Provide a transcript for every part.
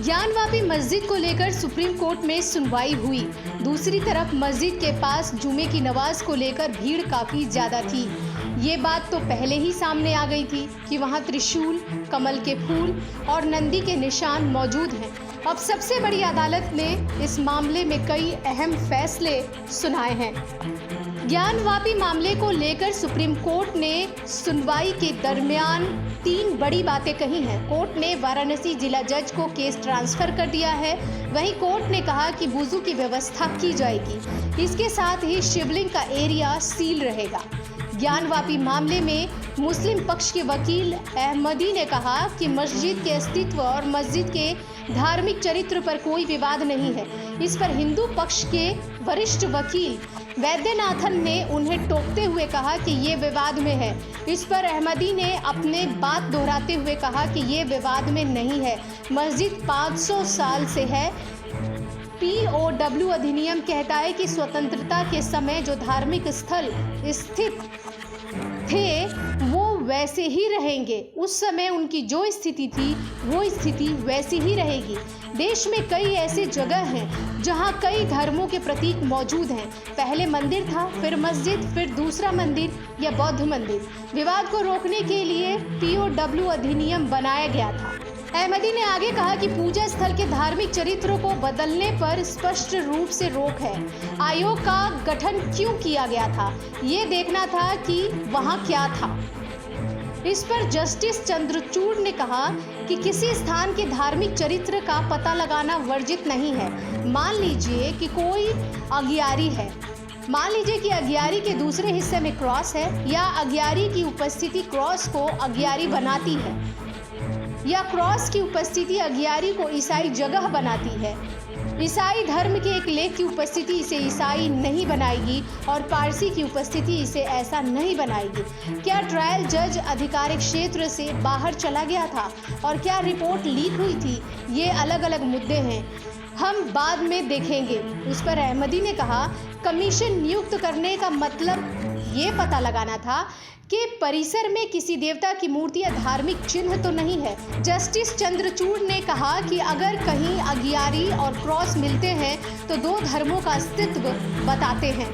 ज्ञानवापी मस्जिद को लेकर सुप्रीम कोर्ट में सुनवाई हुई। दूसरी तरफ मस्जिद के पास जुमे की नमाज को लेकर भीड़ काफी ज्यादा थी। ये बात तो पहले ही सामने आ गई थी कि वहां त्रिशूल, कमल के फूल और नंदी के निशान मौजूद हैं। अब सबसे बड़ी अदालत ने इस मामले में कई अहम फैसले सुनाए हैं। ज्ञानवापी मामले को लेकर सुप्रीम कोर्ट ने सुनवाई के दरमियान 3 बड़ी बातें कही हैं। कोर्ट ने वाराणसी जिला जज को केस ट्रांसफर कर दिया है। वहीं कोर्ट ने कहा कि वुजू की व्यवस्था की जाएगी। इसके साथ ही शिवलिंग का एरिया सील रहेगा। ज्ञानवापी मामले में मुस्लिम पक्ष के वकील अहमदी ने कहा कि मस्जिद के अस्तित्व और मस्जिद के धार्मिक चरित्र पर कोई विवाद नहीं है। इस पर हिंदू पक्ष के वरिष्ठ वकील वैद्यनाथन ने उन्हें टोकते हुए कहा कि ये विवाद में है। इस पर अहमदी ने अपने बात दोहराते हुए कहा कि ये विवाद में नहीं है, मस्जिद 500 साल से है। POW अधिनियम कहता है कि स्वतंत्रता के समय जो धार्मिक स्थल स्थित थे वो वैसे ही रहेंगे। उस समय उनकी जो स्थिति थी वो स्थिति वैसी ही रहेगी। देश में कई ऐसे जगह हैं जहां कई धर्मों के प्रतीक मौजूद हैं। पहले मंदिर था, फिर मस्जिद, फिर दूसरा मंदिर या बौद्ध मंदिर। विवाद को रोकने के लिए POW अधिनियम बनाया गया था। अहमदी ने आगे कहा कि पूजा स्थल के धार्मिक चरित्र को बदलने पर स्पष्ट रूप से रोक है। आयोग का गठन क्यों किया गया था, ये देखना था कि वहाँ क्या था। इस पर जस्टिस चंद्रचूड़ ने कहा कि किसी स्थान के धार्मिक चरित्र का पता लगाना वर्जित नहीं है। मान लीजिए कि कोई अगियारी है, मान लीजिए कि अगियारी के दूसरे हिस्से में क्रॉस है, या अगियारी की उपस्थिति क्रॉस को अगियारी बनाती है, या क्रॉस की उपस्थिति अगियारी को ईसाई जगह बनाती है। ईसाई धर्म के एक लेख की उपस्थिति इसे ईसाई नहीं बनाएगी और पारसी की उपस्थिति इसे ऐसा नहीं बनाएगी। क्या ट्रायल जज अधिकारिक क्षेत्र से बाहर चला गया था और क्या रिपोर्ट लीक हुई थी, ये अलग अलग मुद्दे हैं, हम बाद में देखेंगे। उस पर अहमदी ने कहा कमीशन नियुक्त करने का मतलब ये पता लगाना था कि परिसर में किसी देवता की मूर्ति या धार्मिक चिन्ह तो नहीं है। जस्टिस चंद्रचूड़ ने कहा कि अगर कहीं अगियारी और क्रॉस मिलते हैं तो 2 धर्मों का अस्तित्व बताते हैं।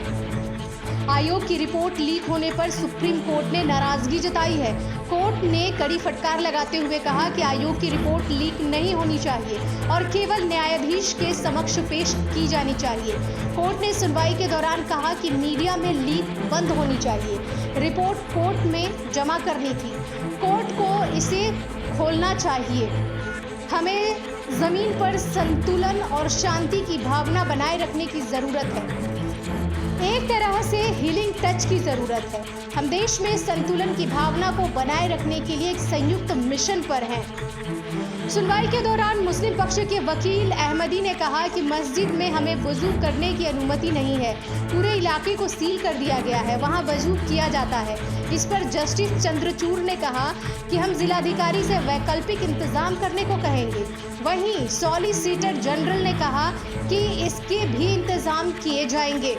आयोग की रिपोर्ट लीक होने पर सुप्रीम कोर्ट ने नाराजगी जताई है। कोर्ट ने कड़ी फटकार लगाते हुए कहा कि आयोग की रिपोर्ट लीक नहीं होनी चाहिए और केवल न्यायाधीश के समक्ष पेश की जानी चाहिए। कोर्ट ने सुनवाई के दौरान कहा कि मीडिया में लीक बंद होनी चाहिए। रिपोर्ट कोर्ट में जमा करनी थी, कोर्ट को इसे खोलना चाहिए। हमें जमीन पर संतुलन और शांति की भावना बनाए रखने की जरूरत है। एक तरह से हीलिंग टच की जरूरत है। हम देश में संतुलन की भावना को बनाए रखने के लिए एक संयुक्त मिशन पर हैं। सुनवाई के दौरान मुस्लिम पक्ष के वकील अहमदी ने कहा कि मस्जिद में हमें वजू करने की अनुमति नहीं है। पूरे इलाके को सील कर दिया गया है, वहां वजू किया जाता है। इस पर जस्टिस चंद्रचूड़ ने कहा कि हम जिलाधिकारी से वैकल्पिक इंतजाम करने को कहेंगे। वहीं सॉलिसिटर जनरल ने कहा कि इसके भी इंतजाम किए जाएंगे।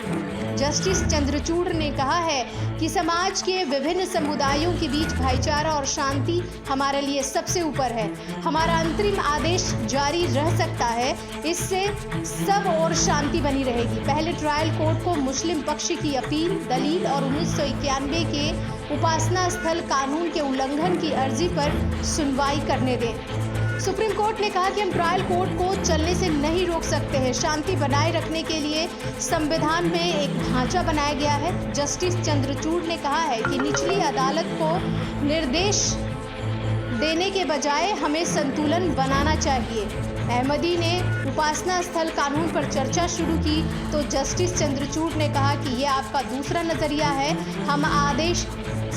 जस्टिस चंद्रचूड़ ने कहा है कि समाज के विभिन्न समुदायों के बीच भाईचारा और शांति हमारे लिए सबसे ऊपर है। हमारा अंतरिम आदेश जारी रह सकता है, इससे सब और शांति बनी रहेगी। पहले ट्रायल कोर्ट को मुस्लिम पक्ष की अपील, दलील और 1991 के उपासना स्थल कानून के उल्लंघन की अर्जी पर सुनवाई करने दें। सुप्रीम कोर्ट ने कहा कि हम ट्रायल कोर्ट को चलने से नहीं रोक सकते हैं। शांति बनाए रखने के लिए संविधान में एक ढांचा बनाया गया है। जस्टिस चंद्रचूड़ ने कहा है कि निचली अदालत को निर्देश देने के बजाय हमें संतुलन बनाना चाहिए। अहमदी ने उपासना स्थल कानून पर चर्चा शुरू की तो जस्टिस चंद्रचूड़ ने कहा कि यह आपका दूसरा नजरिया है। हम आदेश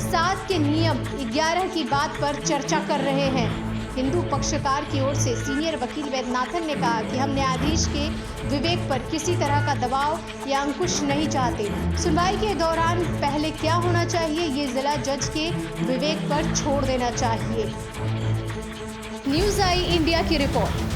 7 के नियम 11 की बात पर चर्चा कर रहे हैं। हिंदू पक्षकार की ओर से सीनियर वकील वैद्यनाथन ने कहा कि हम न्यायाधीश के विवेक पर किसी तरह का दबाव या अंकुश नहीं चाहते। सुनवाई के दौरान पहले क्या होना चाहिए ये जिला जज के विवेक पर छोड़ देना चाहिए। न्यूज़ आई इंडिया की रिपोर्ट।